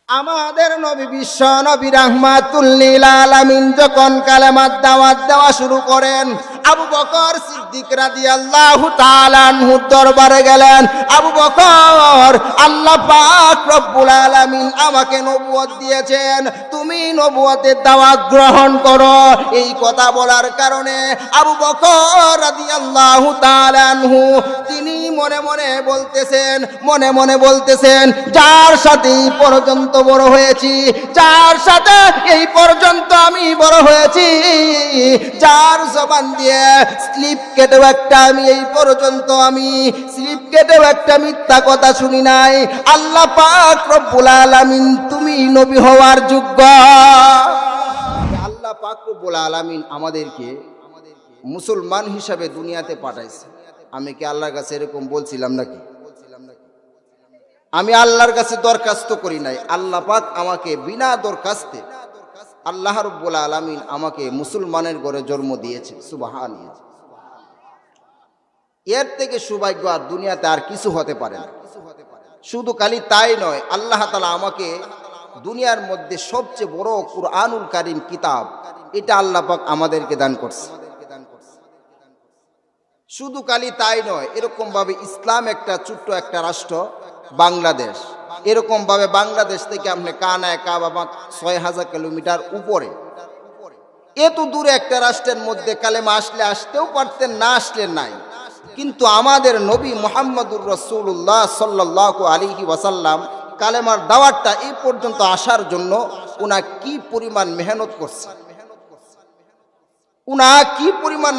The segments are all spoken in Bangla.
আমাদের নবী বিশ্ব নবী রাহমাতুল লিল আলামিন যখন কালেমার দাওয়াত দেওয়া শুরু করেন, আবু বকর সিদ্দিক রাদিয়াল্লাহু তাআলা আনহুর দরবারে গেলেন। আবু বকর, আল্লাহ পাক রব্বুল আলামিন আমাকে নবুয়ত দিয়েছেন, তুমি নবুয়তের দাওয়াত গ্রহণ করো। এই কথা বলার কারণে আবু বকর রাদিয়াল্লাহু তাআলা আনহু তিনি মনে মনে বলতেছেন যার সাথে এই পর্যন্ত বড় হয়েছি, যার সাথে এই পর্যন্ত আমি বড় হয়েছি, যার জবান দিয়ে স্লিপ কেটেও একটা মিথ্যা কথা শুনি নাই, আল্লাহ পাক রব্বুল আলামিন তুমি নবী হওয়ার যোগ্য। আল্লাহ পাক রব্বুল আলামিন আমাদেরকে মুসলমান হিসাবে দুনিয়াতে পাঠাইছে। আমি কি আল্লাহর কাছে এরকম বলছিলাম নাকি? আমি আল্লাহর কাছে দরখাস্ত করি নাই। আল্লাহ পাক আমাকে বিনা দরখাস্তে আল্লাহ রাব্বুল আলামিন আমাকে মুসলমানের ঘরে জন্ম দিয়েছে। সুবহানাল্লাহ। এর থেকে সৌভাগ্য আর দুনিয়াতে আর কিছু হতে পারে না। শুধু খালি তাই নয়, আল্লাহ তাআলা আমাকে দুনিয়ার মধ্যে সবচেয়ে বড় কুরআনুল কারীম কিতাব, এটা আল্লাহ পাক আমাদেরকে দান করছে। শুধু খালি তাই নয়, এরকম ভাবে ইসলাম একটা ছোট্ট একটা রাষ্ট্র বাংলাদেশ, এরকম ভাবে বাংলাদেশ থেকে আপনি কানায় কাবা ৬,০০০ কিলোমিটার উপরে, এত দূরে একটা রাষ্ট্রের মধ্যে কালেমা আসতেও পারতেন, না আসলে নাই। কিন্তু আমাদের নবী মুহাম্মদুর রাসূলুল্লাহ সাল্লাল্লাহু আলাইহি ওয়াসাল্লাম কালেমার দাওয়াতটা এই পর্যন্ত আসার জন্য উনা কি পরিমাণ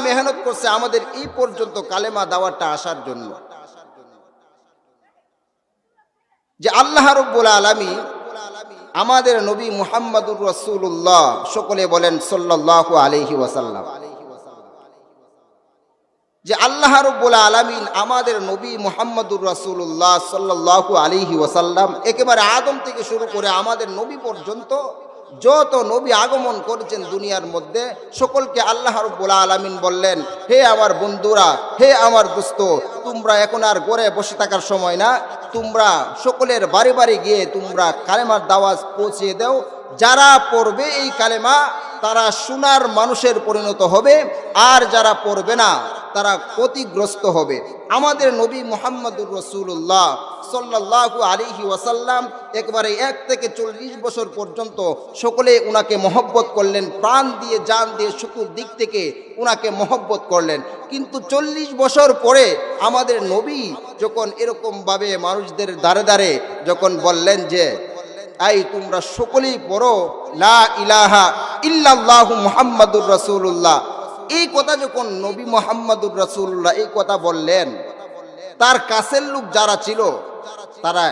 মেহনত করছে, আমাদের এই পর্যন্ত কালেমা দাওয়াতটা আসার জন্য। যে আল্লাহ রাব্বুল আলামিন আমাদের নবী মুহাম্মদুর রাসূলুল্লাহ, সকলে বলেন সাল্লাল্লাহু আলাইহি ওয়াসাল্লাম, যে আল্লাহ রাব্বুল আলামিন আমাদের নবী মুহাম্মদুর রাসূলুল্লাহ সাল্লাল্লাহু আলাইহি ওয়াসাল্লাম একেবারে আদম থেকে শুরু করে আমাদের নবী পর্যন্ত যত নবী আগমন করেছেন দুনিয়ার মধ্যে, সকলকে আল্লাহ রাব্বুল আলামিন বললেন, হে আমার বন্ধুরা, হে আমার দোস্ত, তোমরা এখন আর ঘরে বসে থাকার সময় না, তোমরা সকলের বাড়ি বাড়ি গিয়ে তোমরা কালেমার দাওয়াত পৌঁছে দাও। যারা পড়বে এই কালেমা তারা সোনার মানুষের পরিণত হবে, আর যারা পড়বে না তারা ক্ষতিগ্রস্ত হবে। আমাদের নবী মুহাম্মদুর রাসূলুল্লাহ সাল্লাল্লাহু আলাইহি ওয়াসাল্লাম একবারে 1 থেকে 40 বছর পর্যন্ত সকলে উনাকে মহব্বত করলেন, প্রাণ দিয়ে জান দিয়ে সকল দিক থেকে উনাকে মহব্বত করলেন। কিন্তু 40 বছর পরে আমাদের নবী যখন এরকম ভাবে মানুষদের দ্বারে দ্বারে যখন বললেন যে এই তোমরা সকলেই পড়ো লা ইলাহা ইল্লাল্লাহু মুহাম্মাদুর রাসূলুল্লাহ, এই কথা যখন নবী মুহাম্মদুর রাসূলুল্লাহ এই কথা বললেন, তার কাছের লোক যারা ছিল তারা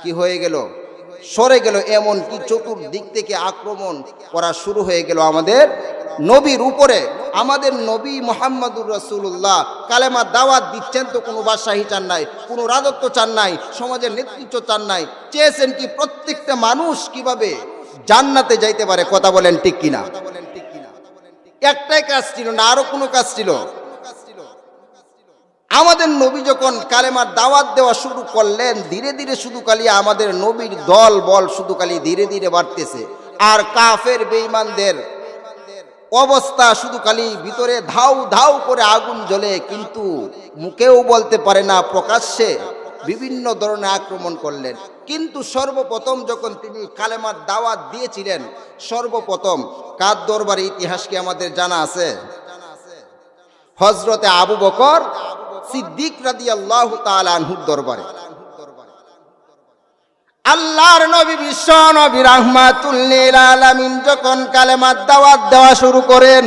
কি হয়ে গেল? সরে গেল। এমন কি চতুর্দিক থেকে আক্রমণ করা শুরু হয়ে গেল আমাদের নবীর উপরে। আমাদের নবী মুহাম্মদুর রাসূলুল্লাহ কালেমা দাওয়াত দিচ্ছেন তো কোনো বাদশাহী চান নাই, কোনো রাজত্ব চান নাই, সমাজের নেতৃত্ব চান নাই, চেয়েছেন কি প্রত্যেকটা মানুষ কিভাবে জান্নাতে যাইতে পারে। কথা বলেন ঠিক কিনা? একটাই কাজ ছিল না, আরো কোনো কাজ ছিল? আমাদের নবী যখন কালেমার দাওয়াত দেওয়া শুরু করলেন, ধীরে ধীরে শুধু খালি আমাদের নবীর দল বল শুধু খালি ধীরে ধীরে বাড়তেছে, আর কাফের বেঈমানদের অবস্থা শুধু খালি ভিতরে ধাউ ধাউ করে আগুন জ্বলে, কিন্তু মুখেও বলতে পারে না, প্রকাশ্যে বিভিন্ন ধরনের আক্রমণ করলেন। কিন্তু সর্বপ্রথম যখন তিনি কালেমার দাওয়াত দিয়েছিলেন, সর্বপ্রথম কার দরবারে ইতিহাস কি আমাদের জানা আছে? হযরতে আবু বকর সিদ্দিক রাদিয়াল্লাহু তাআলা আনহুর দরবারে। আল্লাহর নবী বিশ্ব নবী রাহমাতুল লিল আলামিন যখন কালেমার দাওয়াত দেওয়া শুরু করেন,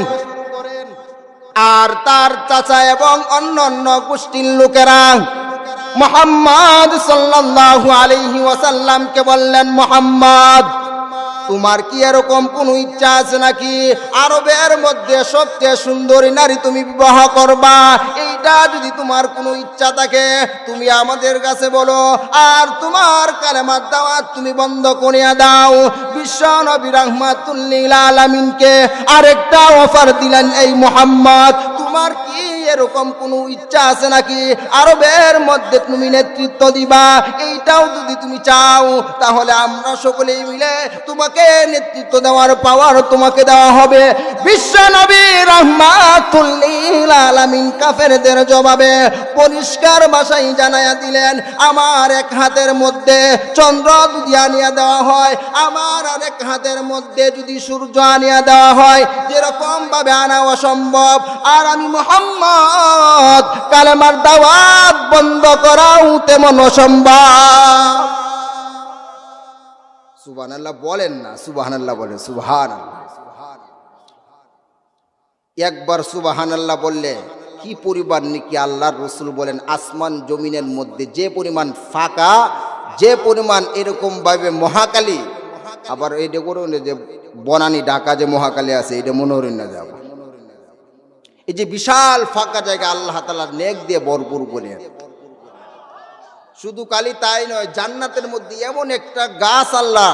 আর তার চাচা এবং অন্যান্য গোষ্ঠীর লোকেরা মুহাম্মদ সাল্লাল্লাহু আলাইহি ওয়াসাল্লামকে বললেন, মুহাম্মদ, তোমার কি এরকম কোন ইচ্ছা আছে নাকি আরবের মধ্যে সবচেয়ে সুন্দরী নারী তুমি বিবাহ করবা? এইটা যদি তোমার কোনো ইচ্ছা থাকে তুমি আমাদের কাছে বলো, আর তোমার কালেমার দাওয়াত তুমি বন্ধ করিয়া দাও। বিশ্ব নবী রাহমাতুল লিল আলামিনকে আরেকটা অফার দিলেন, এই মুহাম্মদ, তোমার কি এরকম কোনো ইচ্ছা আছে নাকি আরবের মধ্যে তুমি নেতৃত্ব দিবা? এইটাও যদি তুমি চাও তাহলে আমরা সকলেই মিলে তোমাকে নেতৃত্ব দেওয়ার পাওয়ার তোমাকে দেওয়া হবে। বিশ্ব নবী রাহমাতুল লিল আলামিন কাফেরদের জবাবে পরিষ্কার ভাষায় জানায়া দিলেন, আমার এক হাতের মধ্যে চন্দ্র যদি আনিয়া দেওয়া হয়, আমার আরেক হাতের মধ্যে যদি সূর্য আনিয়া দেওয়া হয়, যেরকম ভাবে আনা অসম্ভব, আর আমি মুহাম্মদ কালেমার দাওয়াত বন্ধ করাও তেমন অসম্ভব। সুবহানাল্লাহ বলেন না, সুবহানাল্লাহ বলেন, সুবহানাল্লাহ। একবার সুবহানাল্লাহ বললে কি পরিমাণ নাকি আল্লাহর রাসূল বলেন আসমান জমিনের মধ্যে যে পরিমাণ ফাঁকা, যে পরিমাণ এরকম ভাবে মহাকালী, আবার এইটা করুন যে বনানী ঢাকা যে মহাকালী আছে এটা মনোহরণ না যাব, এই যে বিশাল ফাঁকা জায়গা আল্লাহ তাআলা নেক দিয়ে ভরপুর করে। শুধু কালি তাই নয়, জান্নাতের মধ্যে এমন একটা গাছ আল্লাহ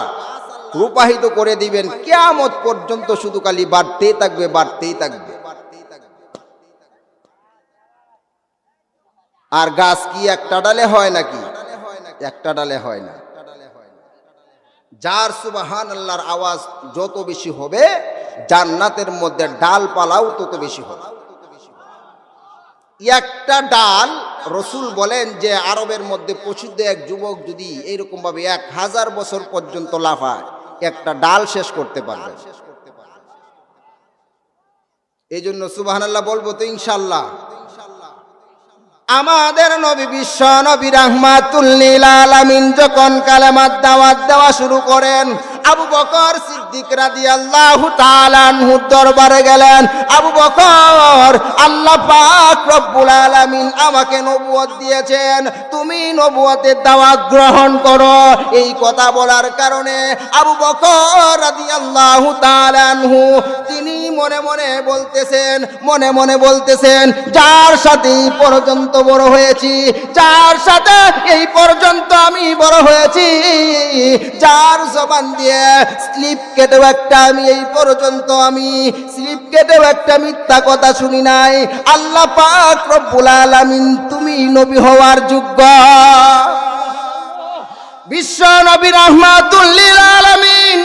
রূপায়িত করে দিবেন, কিয়ামত পর্যন্ত শুধু কালি বাড়তেই থাকবে, বাড়তেই থাকবে। আর গাছ কি একটা ডালে হয় নাকি? একটা ডালে হয় না। যার সুবহানাল্লাহর আওয়াজ যত বেশি হবে জান্নাতের মধ্যে ডালপালাও তত বেশি হবে। একটা ডাল, রসুল বলেন যে আরবের মধ্যে প্রসিদ্ধ এক যুবক যদি এইরকম ভাবে 1000 বছর পর্যন্ত লাফায় একটা ডাল শেষ করতে পারবে। এই জন্য সুবহানাল্লাহ বলবো তো ইনশাআল্লাহ। আমাদের নবী বিশ্ব নবী রাহমাতুল লিল আলামিন যখন কালেমার দাওয়াত দেওয়া শুরু করেন, আবু বকর সিদ্দিক রাদিয়াল্লাহু তাআলা আনহুর দরবারে গেলেন। আবু বকর, আল্লাহ পাক রব্বুল আলামিন আমাকে নবুয়ত দিয়েছেন, তুমি নবুয়তের দাওয়াত গ্রহণ করো। এই কথা বলার কারণে আবু বকর রাদিয়াল্লাহু তাআলা আনহু তিনি মনে মনে বলতেছেন যার সাথে এই পর্যন্ত বড় হয়েছি, যার সাথে এই পর্যন্ত আমি বড় হয়েছি, যার জবান দিয়ে স্লিপ কেটেও একটা আমি এই পর্যন্ত আমি স্লিপ কেটেও একটা মিথ্যা কথা শুনি নাই, আল্লাহ পাক রব্বুল আলামিন তুমি নবী হওয়ার যোগ্য। বিশ্ব নবী রাহমাতুল লিল আলামিন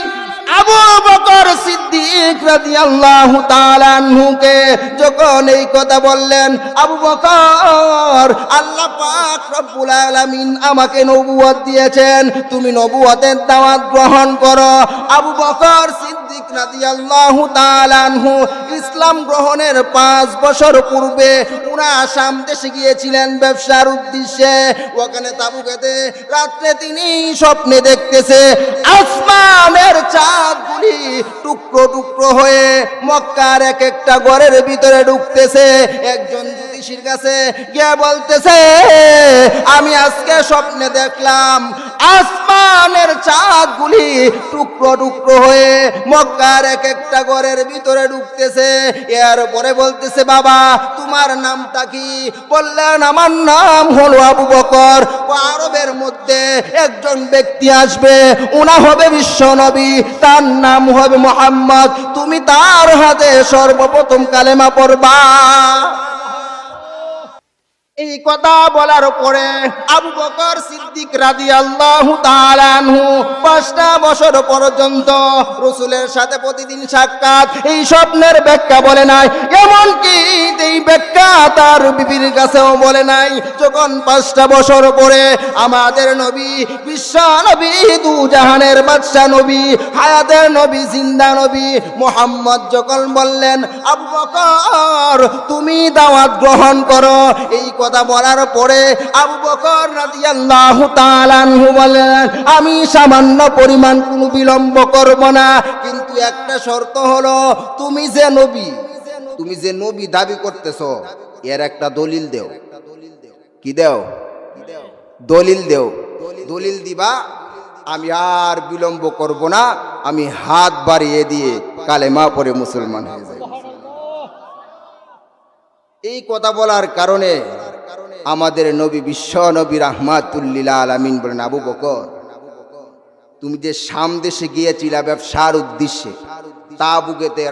আবু বকর সিদ্দিক রাদিয়াল্লাহু তাআলা আনহুকে যখন এই কথা বললেন, আবু বকর, আল্লাহ পাক রব্বুল আলামিন আমাকে নবুয়ত দিয়েছেন, তুমি নবুয়তের দাওয়াত গ্রহণ করো। আবু বকর সিদ্দিক রাদিয়াল্লাহু তাআলা আনহু ইসলাম গ্রহণের 5 বছর পূর্বে উনার শাম দেশে গিয়েছিলেন ব্যবসার উদ্দেশ্যে। ওখানে তাবুকেতে রাত্রে তিনি স্বপ্নে দেখতেছে আসমানের চাঁদগুলি টুকরো টুকরো হয়ে মক্কার এক একটা ঘরের ভিতরে ঢুকতেছে। একজন জ্যোতিষীর কাছে গিয়ে বলতেছে, আমি আজকে স্বপ্নে দেখলাম আসমানের চাঁদগুলি টুকরো টুকরো হয়ে মক্কার এক একটা ঘরের ভিতরে ঢুকতেছে। এরপরে বলতেছে, বাবা তোমার নামটা কি? বললেন, আমার নাম হলো আবু বকর। আরবের মধ্যে একজন ব্যক্তি আসবে, উনা হবে বিশ্ব নবী, তার নাম হবে মুহাম্মদ, তুমি তার হাতে সর্বপ্রথম কালেমা পড়বা। এই কথা বলার পরে আবু বকর সিদ্দিক রাদিয়াল্লাহু তাআলা আনহু 5টা বছর পর্যন্ত রাসূলের সাথে প্রতিদিন সাক্ষাৎ, এই স্বপ্নের ব্যাখ্যা বলে নাই, এমনকি এই ব্যাখ্যা তার বিবির কাছেও বলে নাই। যখন 5টা বছর পরে আমাদের নবী বিশ্ব নবী দু জাহানের বাদশা নবী হায়াতের নবী জিন্দা নবী মুহাম্মদ যখন বললেন, আবু বকর তুমি দাওয়াত গ্রহণ করো, এই কথা বলার পরে আবু বকর রাদিয়াল্লাহু তাআলা আনহু বলেন, আমি সামান্য পরিমাণ কোনো বিলম্ব করব না, কিন্তু একটা শর্ত হলো তুমি যে নবী দাবি করতেছো এর একটা দলিল দেও। কি দেও? দলিল দেও। দলিল দিবা, আমি আর বিলম্ব করব না, আমি হাত বাড়িয়ে দিয়ে কালেমা পড়ে মুসলমান হয়ে যাব। এই কথা বলার কারণে আমাদের নবী বিশ্ব নবী রাহমাতুল লিল আলামিন বলেন, আবু বকর তুমি যে শাম দেশে গিয়েছিলা ব্যবসার উদ্দেশ্যে, তাবুকেতে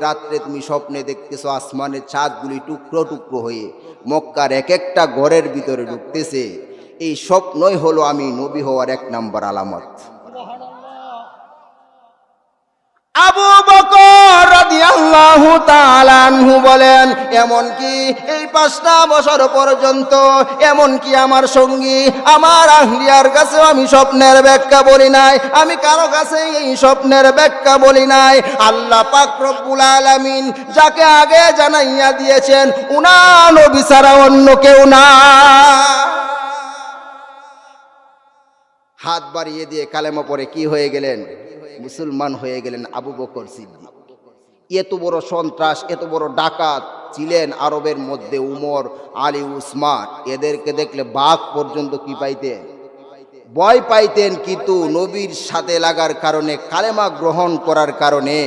রাত্রে তুমি স্বপ্নে দেখতেছো আসমানের চাঁদগুলি টুকরো টুকরো হয়ে মক্কার এক একটা ঘরের ভিতরে ঢুকতেছে। এই স্বপ্নই হলো আমি নবী হওয়ার 1 নম্বর আলামত। আবু বকর রাদিয়াল্লাহু তাআলা আনহু বলেন, এমনকি এই 5টা বছর পর্যন্ত এমনকি আমার সঙ্গী আমার আহলিয়ার কাছে আমি স্বপ্নের ব্যাখ্যা বলি নাই, আমি কারো কাছে এই স্বপ্নের ব্যাখ্যা বলি নাই। আল্লাহ পাক রব্বুল আলামিন যাকে আগে জানাইয়া দিয়েছেন উনার নবী ছাড়া অন্য কেউ না। হাত বাড়িয়ে দিয়ে কালেমা পড়ে কি হয়ে গেলেন? মুসলমান হয়ে গেলেন আবু বকর সিদ্দিক। এত বড় সন্ত্রাস, এত বড় ডাকাত ছিলেন আরবের মধ্যে উমর, আলী, উসমান। এদেরকে দেখলে বাঘ পর্যন্ত কি পাইতেন? ভয় পাইতেন। কিন্তু নবীর সাথে লাগার কারণে, কালেমা গ্রহণ করার কারণে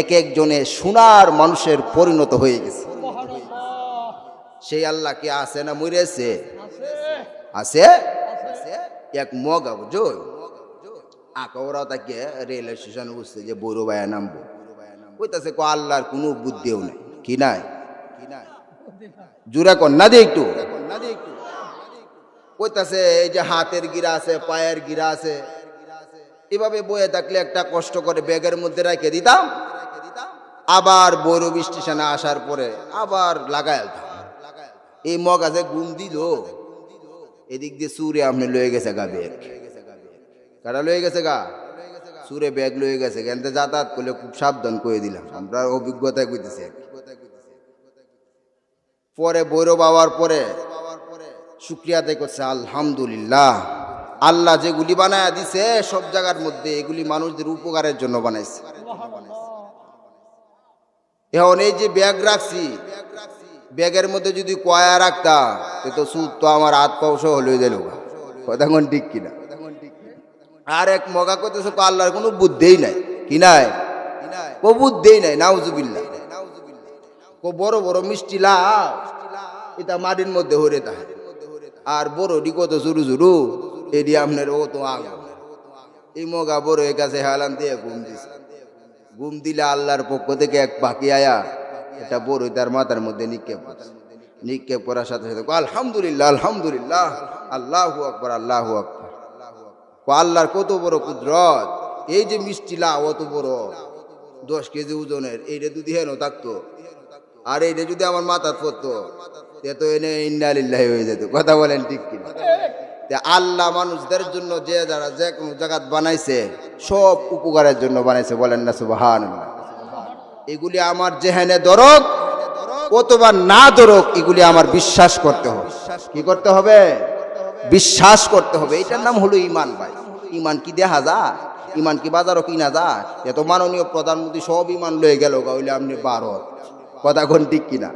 এক একজনে সোনার মানুষের পরিণত হয়ে গেছে। সেই আল্লাহ কি আছে না মরেছে? আছে। এক মগা বুঝো আঁকা ওরা তাকে রেল স্টেশনে বুঝছে যে বড় ভাইয়া নামবো, কইতাছে কো আল্লাহর কোনো বুদ্ধিও নেই। কি নাই? জুরা কর না দিয়ে একটু কইতাছে এই যে হাতের গিরা আছে, পায়ের গিরা আছে, এভাবে বয়ে থাকলে একটা কষ্ট করে ব্যাগের মধ্যে রেখে দিতাম, আবার বৈরবী স্টেশনে আসার পরে আবার লাগাই। এই মগাছে ঘুম দিল, এদিক দিয়ে সুরে আপনি লয়ে গেছে গা ব্যাগ। কারা লয়ে গেছে গা? সুরে ব্যাগ লয়ে গেছে। এখানে যাতায়াত করলে খুব সাবধান করে দিলাম, আমরা অভিজ্ঞতায় কইতেছি। পরে বৈরব আওয়ার পরে শুকরিয়া আদায় করছে, আলহামদুলিল্লাহ, আল্লাহ যেগুলি বানায় দিছে সব জায়গার মধ্যে এগুলি মানুষদের উপকারের জন্য বানাইছে। এখন এই যে ব্যাগ রাখছি, ব্যাগের মধ্যে যদি কয়া রাখতাম তো সুদ তো আমার হাত পাও সহ হয়ে গেল। কথা কোন ঠিক কিনা? আর এক মগা করতেছে আল্লাহর কোনো বুদ্ধিই নাই। কি নাই? ও বুদ্ধিই নাই। নাউজুবিল্লাহ। ও বড় বড় মিষ্টি লাউ এটা মাটির মধ্যে হরে থাকে, আর বড় ডি কত চুরু চুরু এডি আপনার ও তো আগ। এই মগা বড় এর কাছে হেলান দিয়ে ঘুম দিছে। ঘুম দিলে আল্লাহর পক্ষ থেকে এক পাখি আয়া এটা বড় তার মাথার মধ্যে নিক্ষেপ করছে। নিক্ষেপ করার সাথে সাথে আলহামদুলিল্লাহ, আলহামদুলিল্লাহ, আল্লাহু আকবার, আল্লাহু আকবার। আল্লাহর কত বড় কুদরত! এই যে মিষ্টি লাউ অত বড় 10 কেজি ওজনের, এইটা যদি হেন থাকতো আর এইটা যদি আমার মাথার পড়তো তো এনে ইন্না লিল্লাহি হয়ে যেত। কথা বলেন ঠিক কিনা? আল্লাহ মানুষদের জন্য যে যারা যে কোনো জায়গা বানাইছে সব উপকারের জন্য বানাইছে। বলেন না সুবহানাল্লাহ। এগুলি আমার যেহেনে দরক কতবার না দরক, এগুলি আমার বিশ্বাস করতে হবে। কি করতে হবে? বিশ্বাস করতে হবে। এটার নাম হলো ইমান। ভাই, ইমান কি দেখা যায়? ইমান কি বাজারও কিনা যায়? এত মাননীয় প্রধানমন্ত্রী সব ইমান লয়ে গেল গাইলে আপনি ভারত। কথা কোন ঠিক কিনা?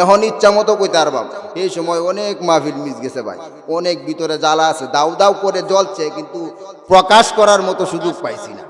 এখন ইচ্ছা মতো কইতে পারবাম। এই সময় অনেক মাহফিল মিস গেছে ভাই, অনেক ভিতরে জ্বালা আছে, দাউ দাউ করে জ্বলছে, কিন্তু প্রকাশ করার মতো সুযোগ পাইছি না।